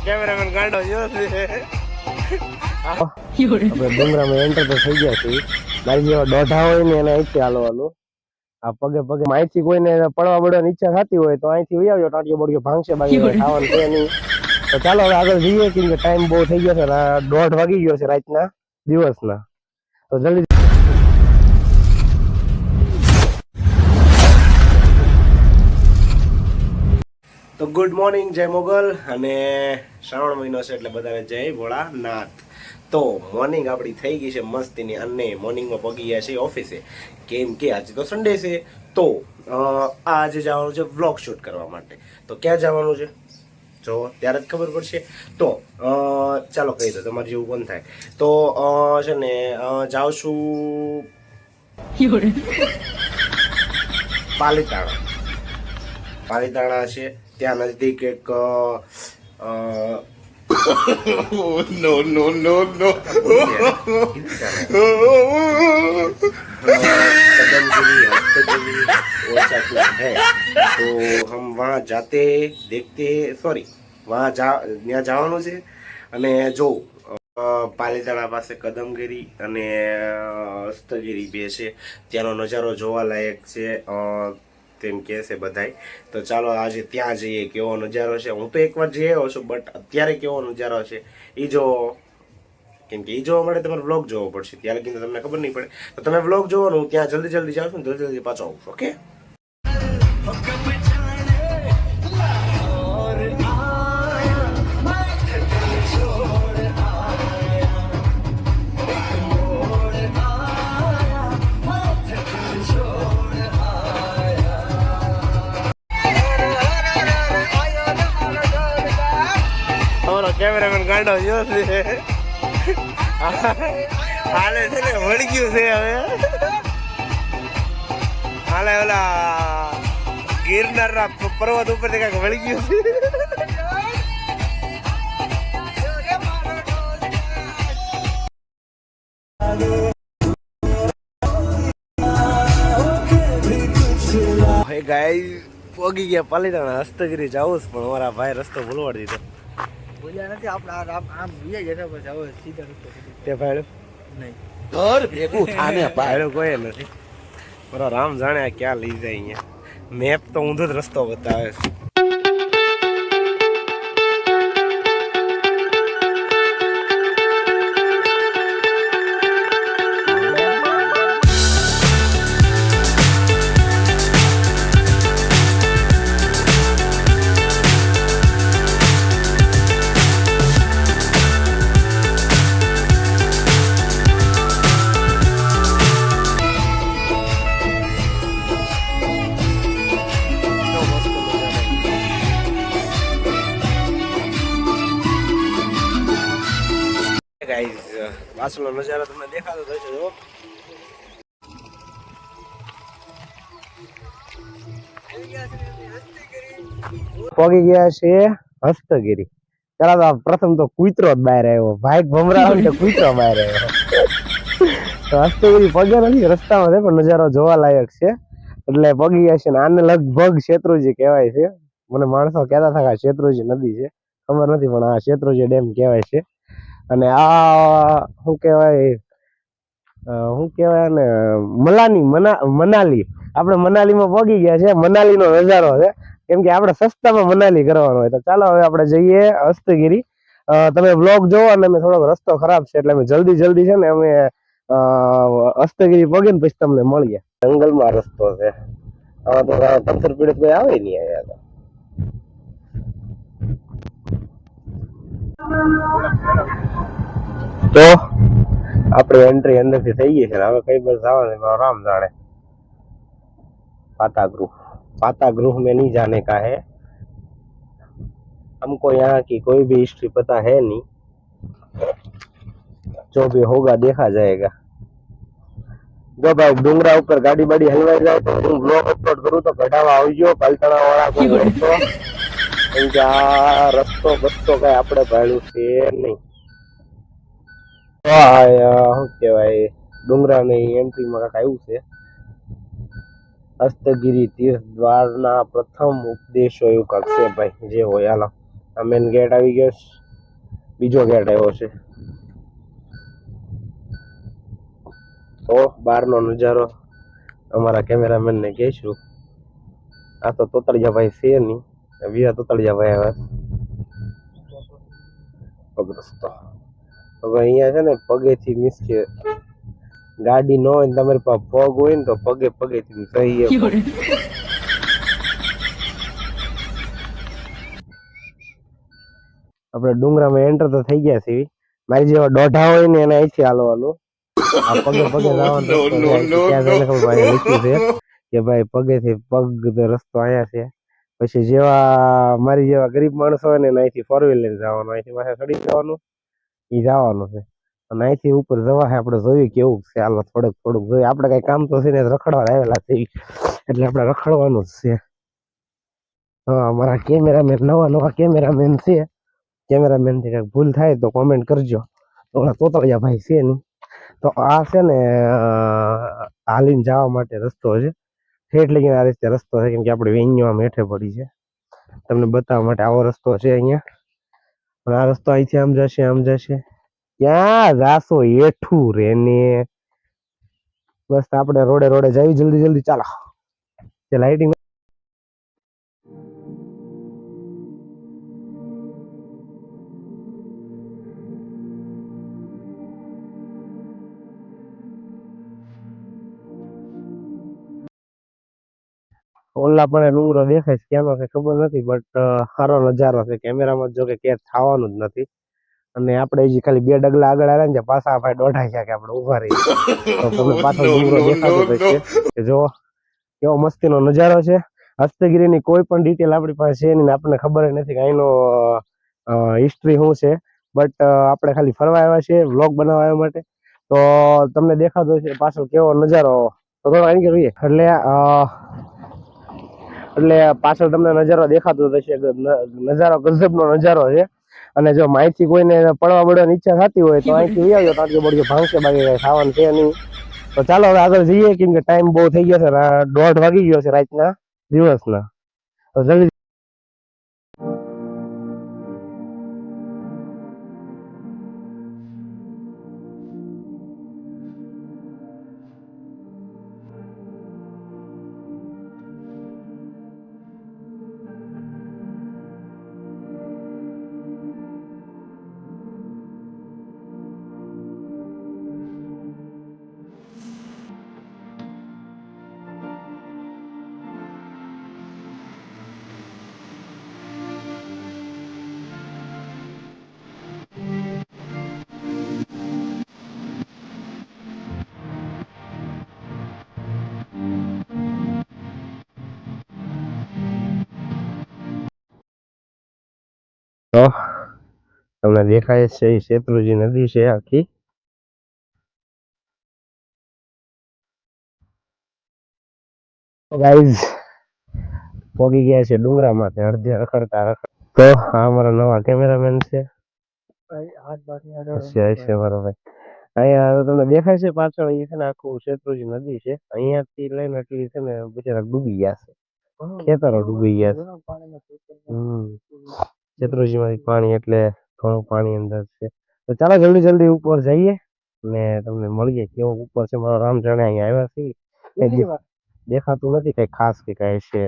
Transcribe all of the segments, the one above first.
Cameraman ગાંડો જો છે આપણે ડુંગરામાં એન્ટર તો થઈ ગયા છીએ. મારી જેવા દોઢા હોય ને એને અહીંથી હાલવાનું. આ પગે પગે અહીંથી કોઈને પડવા પડવાની ઈચ્છા થતી હોય તો અહીંથી વહી આવજો. ટાંટીઓ બોડીઓ ભાંગશે બાકી ખાવાનું છે નહીં. તો ચાલો હવે આગળ જઈએ કેમ કે ટાઈમ બહુ થઈ ગયો છે. 1:30 વાગી ગયો છે રાતના દિવસના. તો જલ્દી તો ગુડ મોર્નિંગ, જય મોગલ. અને શ્રાવણ મહિનો છે એટલે બધાને જય ભોળાનાથ. તો મોર્નિંગ આપણી થઈ ગઈ છે મસ્તીની અને મોર્નિંગમાં પગી ગયા છે ઓફિસે કેમ કે આજે તો સન્ડે છે. તો આજે જવાનું છે વ્લોગ શૂટ કરવા માટે. તો ક્યાં જવાનું છે જો ત્યારે જ ખબર પડશે. તો ચાલો કહી દો તમારે જેવું કોણ થાય. તો છે ને જાઉં છું પાલીતાણા છે ત્યાં નજદીક એક नो नो नो नो कदमगिरी हस्तगिरी ऐसा कुछ है. तो हम वहाँ जाते देखते सॉरी वहाँ ત્યાં જવાનું છે. અને જો પાલીતાણા પાસે કદમગીરી અને હસ્તગીરી બે છે. ત્યાંનો નજારો જોવાલાયક છે તેમ કહે છે બધાય. તો ચાલો આજે ત્યાં જઈએ કેવો નજારો છે. હું તો એકવાર જઈ આવ્યો છું બટ અત્યારે કેવો નજારો છે એ જો કેમ કે એ જોવા માટે તમારે વ્લોગ જોવો પડશે. ત્યારે કીધું તમને ખબર નહીં પડે. તો તમે વ્લોગ જોવાનું, હું ત્યાં જલ્દી જલ્દી જાઉં છું ને જલ્દી જલ્દી પાછો આવું છું. ઓકે કેમેરામેન ગાંડો જો છે હાલે છે ને વળગ્યું છે હવે. હાલે ઓલા ગિરનારના પર્વત ઉપર કઈક વળગ્યું છે. હે ગાઈસ પોગી ગયા પાલીતાણા. હસ્તગીરી જાવું જ પણ મારા ભાઈ રસ્તો ભૂલવાડી દીધો. બોલ્યા નથી આપણે આમ ભૂલી જતા પછી હવે સીધા રસ્તો તે ભાઈ નહીં ઘર ભેગું થાને ભાઈ કોઈ નથી. બરો રામ જાણે આ ક્યાં લઈ જાય. અહીંયા મેપ તો ઊંધો જ રસ્તો બતાવે છે. પાછળનો નજારો તમને દેખાતો થશે. જો પોગી ગયા છે હસ્તગીરી. ચાલો પ્રથમ તો કૂતરો જ બહાર આવ્યો. ભાઈ ભમરા ને કૂતરો બહાર આવ્યો. તો હસ્તગીરી પગે નથી રસ્તામાં છે પણ નજારો જોવા લાયક છે એટલે પગી ગયા છે. ને આને લગભગ શેત્રુંજી કહેવાય છે. મને માણસો કહેતા હતા કે શેત્રુંજી નદી છે, ખબર નથી પણ આ શેત્રુંજી ડેમ કહેવાય છે. અને આ શું કહેવાય ને મનાલી. આપણે મનાલીમાં પહોંચી ગયા છે. મનાલીનો નજારો છે કેમ કે આપણે સસ્તામાં મનાલી કરવાનો હોય. તો ચાલો હવે આપણે જઈએ હસ્તગીરી. તમે બ્લોગ જોવો અને અમે થોડોક રસ્તો ખરાબ છે એટલે અમે જલ્દી છે ને અમે હસ્તગીરી પગીને પછી તમને મળીએ. જંગલમાં રસ્તો છે. આમાં તો પથ્થર પીડિત કોઈ આવે નહીં અહીંયા. તો આપણે एंट्री अंदर से થઈ ગઈ છે. હવે કઈ બસ જવાનું રામ જાણે. पातागृह में नहीं जाने का है हमको. यहाँ की कोई भी हिस्ट्री पता है नहीं. जो भी होगा देखा जाएगा. જો ભાઈ ડુંગરા ઉપર ગાડી બાડી હલવાઈ જાય તો હું બ્લોગ અપલોડ કરું તો કઢાવા આવજો. પાલતાણા વાળા કોઈ રસ્તો કેમ કે આ રસ્તો બસ્તો કઈ આપણે ભાડ્યું છે નહીં. શું કેવાય ડુંગરાની એન્ટ્રીમાં કાંઈક આવ્યું છે. હસ્તગીરી તીર્થ દ્વારના પ્રથમ ઉપદેશો એવું કાંક છે ભાઈ. જે હોય હાલો આ મેન ગેટ આવી ગયો છે, બીજો ગેટ આવ્યો છે. તો બહારનો નજારો અમારા કેમેરામેન ને કહેશું. આ તો તોતળિયા ભાઈ છે નહીં, બીજા તોતળિયા ભાઈ આવ્યા પગ રસ્તો. હવે અહીંયા છે ને પગેથી મીન્સ કે ગાડી ન હોય ને તમારી પાસે પગ હોય ને તો પગેથી સહી આપણે ડુંગરામાં એન્ટર તો થઈ ગયા છીએ. મારી જેવા દોઢા હોય ને એને અહીંથી હાલવાનું. આ પગે જવાનું લખ્યું છે કે ભાઈ પગેથી પગ રસ્તો અહીંયા છે. પછી જેવા મારી જેવા ગરીબ માણસો હોય ને અહીંથી 4 વ્હીલ લઈને જવાનું, અહીંથી માથે ચડી જવાનું, ઈ જવાનું છે. અને અહીંથી ઉપર જવા આપણે જોઈએ કેવું છે. હાલો થોડુંક જોઈએ, આપણે કઈ કામ તો છે ને રખડવા આવેલા છે એટલે આપણે રખડવાનું જ છે. હા, અમારા કેમેરામેન નવા કેમેરામેન છે. કેમેરામેન થી કઈક ભૂલ થાય તો કોમેન્ટ કરજો. તોતળિયા ભાઈ છે નહીં. તો આ છે ને હાલીને જવા માટે રસ્તો છે. ઠેઠ લઈને આ રીતે રસ્તો છે, કેમ કે આપણે વેન્યુ આમ હેઠે પડી છે. તમને બતાવવા માટે આવો રસ્તો છે અહીંયા. પણ આ રસ્તો અહીંથી આમ જશે. ક્યાં જાશો હેઠું રેને? બસ આપણે રોડે જઈ જલ્દી ચાલો. તે લાઇટિંગ ઓલા પણ ડુંગરો દેખાય છે, ક્યાંનો છે ખબર નથી, બટ સારો નજારો છે. કેમેરામાં જો કે કેદ થવાનું જ નથી. અને આપણે હજી ખાલી 2 ડગલા આગળ આવ્યા ને પાછા ભાઈ દોઢાઈ ગયા કે આપણે ઉભા રહીએ. તો તમને પાછો ડુંગરો દેખાતો થશે કે જો કેવો મસ્તીનો નજારો છે. હસ્તગીરીની કોઈ પણ ડિટેલ આપણી પાસે છે નહીં, આપણને ખબર નથી કે અહીંનો હિસ્ટ્રી શું છે. બટ આપણે ખાલી ફરવા આવ્યા છે, વ્લોગ બનાવવા આવ્યા માટે. તો તમને દેખાતો છે પાછળ કેવો નજારો. એટલે પાછળ તમને નજારો દેખાતો થશે. નજારો ગજબનો નજારો છે. અને જો માહિતી કોઈને પડવા પડવાની ઈચ્છા થતી હોય તો અહીંથી આવજો, કારણ કે બળજો ભાંગશે, બાકી કઈ ખાવાનું છે નહીં. તો ચાલો હવે આગળ જઈએ, કેમ કે ટાઈમ બહુ થઈ ગયો છે, 1:30 વાગી ગયો છે રાતના દિવસના. તો જલ્દી તો તમને દેખાય છે એ શેત્રુંજી નદી છે આખી. ગાઈઝ પોગી ગયા છે ડુંગરામાંથી અડધે રખડતા. તો આ અમારા નવા કેમેરામેન છે. મારો ભાઈ અહીંયા તમને દેખાય છે પાછળ, એ છે ને આખું શેત્રુંજી નદી છે. અહીંયાથી લઈને એટલી છે ને બિચારા ડૂબી ગયા છે, ખેતરો ડૂબી ગયા છે. શેત્રુંજી માંથી પાણી, એટલે ઘણું પાણી અંદર છે. તો ચાલો જલ્દી ઉપર જઈએ ને તમને મળીએ કેવો ઉપર છે. મારો રામ જાણે અહીંયા આવ્યા છે, દેખાતું નથી કઈ ખાસ કે કઈ છે.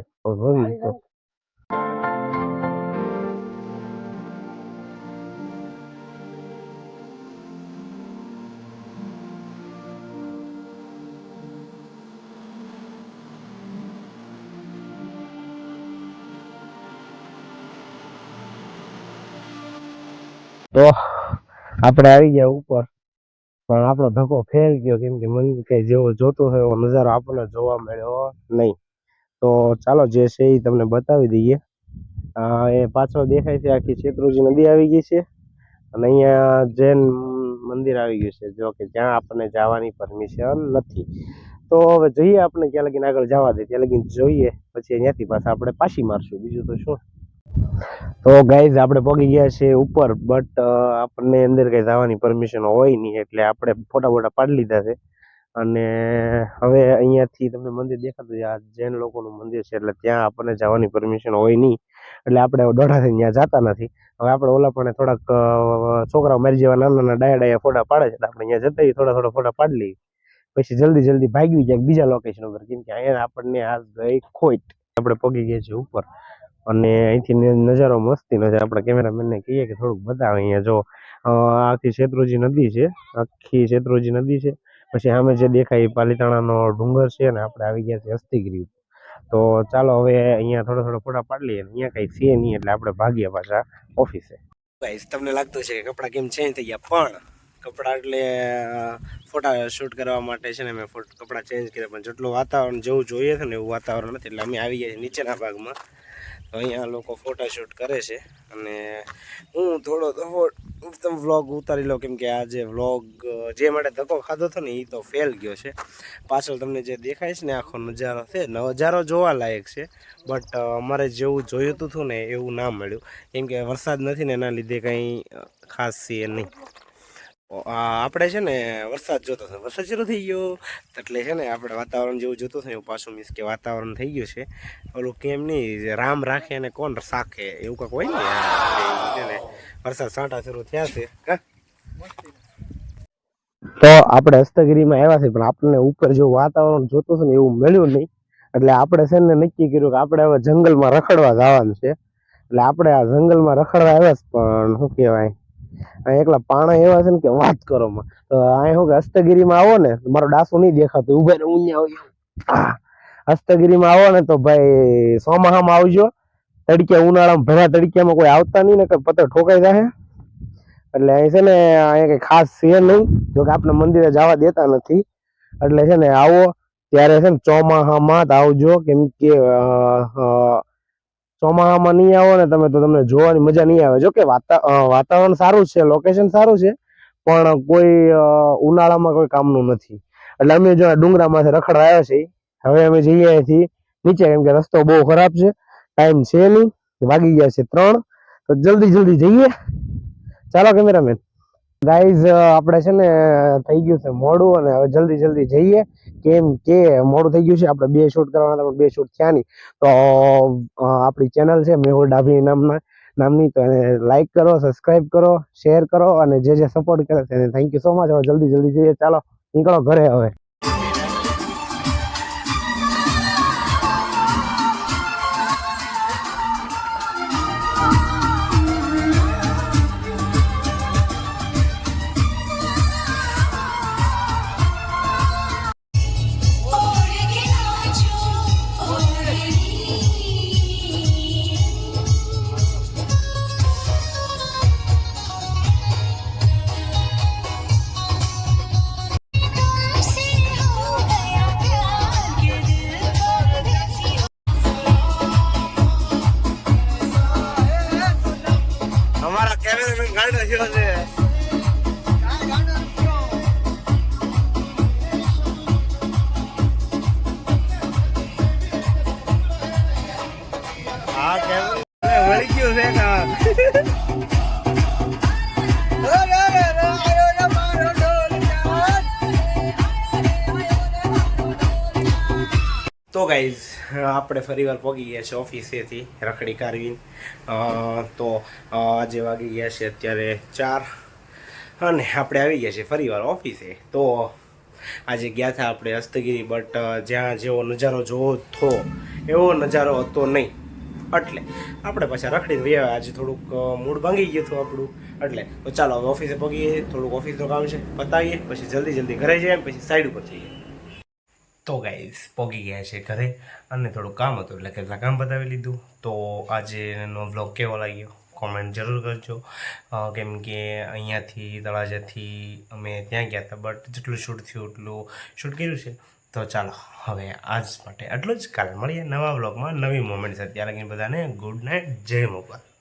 તો આપણે આવી ગયા ઉપર, પણ આપણો ધક્કો ફેલ ગયો, કેમ કે મને કઈ જેવો જોતો હોય એવો નજારો આપણને જોવા મળ્યો નહીં. તો ચાલો જે છે એ તમને બતાવી દઈએ. એ પાછળ દેખાય છે આખી શેત્રુંજી નદી આવી ગઈ છે. અને અહીંયા જૈન મંદિર આવી ગયું છે, જો કે જ્યાં આપણને જવાની પરમિશન નથી. તો હવે જોઈએ આપણે ક્યાં લગીને આગળ જવા દે, ત્યાં લગીને જોઈએ, પછી અહીંયાથી પાછા આપણે પાછી મારશું, બીજું તો શું. તો ગાઈઝ આપણે પહોંચી ગયા છે ઉપર, બટ આપણને અંદર કઈ જવાની પરમિશન હોય નહીં, એટલે આપણે ફોટા પાડી લીધા છે. અને હવે અહીંયાથી તમને મંદિર દેખાતું છે, આ જૈન લોકોનું મંદિર છે, એટલે ત્યાં આપણને જવાની પરમિશન હોય નહીં. એટલે આપણે દોઢા થઈને ત્યાં જતા નથી. હવે આપણે ઓલા પણ થોડાક છોકરાઓ મારી જેવા નાના નાના ડાયા ફોટા પાડે છે, એટલે આપણે અહીંયા જતા થોડા ફોટા પાડી લઈએ, પછી જલ્દી ભાગી જાય બીજા લોકેશન ઉપર, કેમ કે અહીંયા આપણને આ ગઈ ખોટ. આપણે પગી ગયા છીએ ઉપર, અને અહીંથી નજારો મસ્તીનો છે. આપણે કેમેરામેનને કહીએ કે થોડુંક બતાવે. અહીંયા જો આખી શેત્રુંજી નદી છે, પછી સામે જે દેખાય એ પાલીતાણાનો ડુંગર છે, અને આપણે આવી ગયા છીએ હસ્તિગીરી. તો ચાલો હવે અહીંયા થોડો ફોટા પાડી લઈએ. અહીંયા કઈ છે નહીં, એટલે આપણે ભાગ્યા પાછા ઓફિસે. ગાઈસ, તમને લાગતું છે કે કપડાં કેમ ચેન્જ થઈ ગયા, પણ કપડાં એટલે ફોટા શૂટ કરવા માટે છે ને મેં કપડાં ચેન્જ કર્યા, પણ જેટલું વાતાવરણ જેવું જોઈએ છે ને એવું વાતાવરણ નથી, એટલે અમે આવી ગયા છીએ નીચેના ભાગમાં. તો અહીંયા લોકો ફોટા શૂટ કરે છે, અને હું થોડો વ્લોગ ઉતારી લો, કેમ કે આ જે વ્લોગ જે માટે ધક્કો ખાધો હતો ને એ તો ફેલ ગયો છે. પાછળ તમને જે દેખાય છે ને આખો નજારો છે, નજારો જોવા લાયક છે, બટ અમારે જેવું જોયું હતું ને એવું ના મળ્યું, કેમ કે વરસાદ નથી ને એના લીધે કંઈ ખાસ છે નહીં. આપણે છે ને વરસાદ જોતો હતો, વરસાદ શરૂ થઈ ગયો, એટલે છે ને આપણે વાતાવરણ જેવું જોતું હતું એવું પાછું મીન્સ કે વાતાવરણ થઈ ગયું છે. ઓલું કેમ નહીં, રામ રાખે અને કોણ સાખે એવું કંઈક હોય ને, વરસાદ સાંટા શરૂ થયા છે. તો આપણે હસ્તગીરીમાં આવ્યા છે, પણ આપણને ઉપર જેવું વાતાવરણ જોતું છે ને એવું મળ્યું નહીં, એટલે આપણે છે ને નક્કી કર્યું કે આપણે હવે જંગલમાં રખડવા જવાનું છે. એટલે આપણે આ જંગલમાં રખડવા આવ્યા છે, પણ શું કહેવાય, એકલા પાણા એવા છે ને કે વાત કરો માં. તો અહીં શું કે હસ્તગીરીમાં આવો ને, મારો ડાસુ નહીં દેખાતો, ઉભા ને ઉન્યા હસ્તગીરીમાં આવો ને તો ભાઈ ચોમાસામાં આવજો. તડકે ઉનાળામાં ભર્યા તડક્યામાં કોઈ આવતા નહીં ને પત્તર ઠોકાઈ જાય. એટલે અહીં છે ને અહીંયા કઈ ખાસ છે નહીં, જો કે આપણે મંદિરે જવા દેતા નથી. એટલે છે ને આવો ત્યારે છે ને ચોમાસામાં જ આવજો, કેમ કે ચોમાસામાં નહીં આવો ને તમે તો તમને જોવાની મજા નહીં આવે. જો કે વાતાવરણ સારું છે, લોકેશન સારું છે, પણ કોઈ ઉનાળામાં કોઈ કામનું નથી. એટલે અમે જો ડુંગરામાંથી રખડવા આવ્યા છીએ. હવે અમે જઈએ છીએ નીચે, કેમ કે રસ્તો બહુ ખરાબ છે, ટાઈમ છે નહીં, વાગી ગયા છે 3. તો જલ્દી જઈએ. ચાલો કેમેરામેન. ગાઈઝ, આપણે છે ને થઈ ગયું છે મોડું, અને હવે જલ્દી જઈએ, કેમ કે મોડું થઈ ગયું છે. આપણે 2 શૂટ કરવાના હતા, 2 શૂટ થયા નહીં. તો આપણી ચેનલ છે મેહુલ ડાભી નામની, તો એને લાઈક કરો, સબસ્ક્રાઈબ કરો, શેર કરો, અને જે સપોર્ટ કરે છે એને થેન્ક યુ સો મચ. હવે જલ્દી જઈએ, ચાલો નીકળો ઘરે હવે. અમારા કેમેરામેન ગાંડો થયો છે. આ કેમેરા વળી ગયો છે તો ગાઈઝ, આપણે ફરીવાર પહોંચી ગયા છે ઓફિસેથી રખડી કાઢવીને. તો આજે વાગી ગયા છે અત્યારે 4, અને આપણે આવી ગયા છે ફરીવાર ઓફિસે. તો આજે ગયા હતા આપણે હસ્તગીરી, બટ જ્યાં જેવો નજારો જોવો હતો એવો નજારો હતો નહીં, એટલે આપણે પાછા રખડીને ગયા. આજે થોડુંક મૂડ ભાંગી ગયું હતું આપણું, એટલે તો ચાલો હવે ઓફિસે પગીએ, થોડુંક ઓફિસનું કામ છે પતાવીએ, પછી જલ્દી ઘરે જઈએ, પછી સાઈડ ઉપર જઈએ. તો ગાઈઝ, પહોંચી ગયા છે ઘરે, અને થોડું કામ હતું એટલે કેટલા કામ બતાવી લીધું. તો આજેનો વ્લોગ કેવો લાગ્યો કોમેન્ટ જરૂર કરજો, કેમ કે અહીંયાથી તળાજાથી અમે ત્યાં ગયા હતા, બટ જેટલું શૂટ થયું એટલું શૂટ કર્યું છે. તો ચાલો હવે આજ માટે આટલું જ. કાલે મળીએ નવા વ્લોગમાં નવી મોમેન્ટ્સ. અત્યારે બધાને ગુડ નાઇટ, જય મોગલ.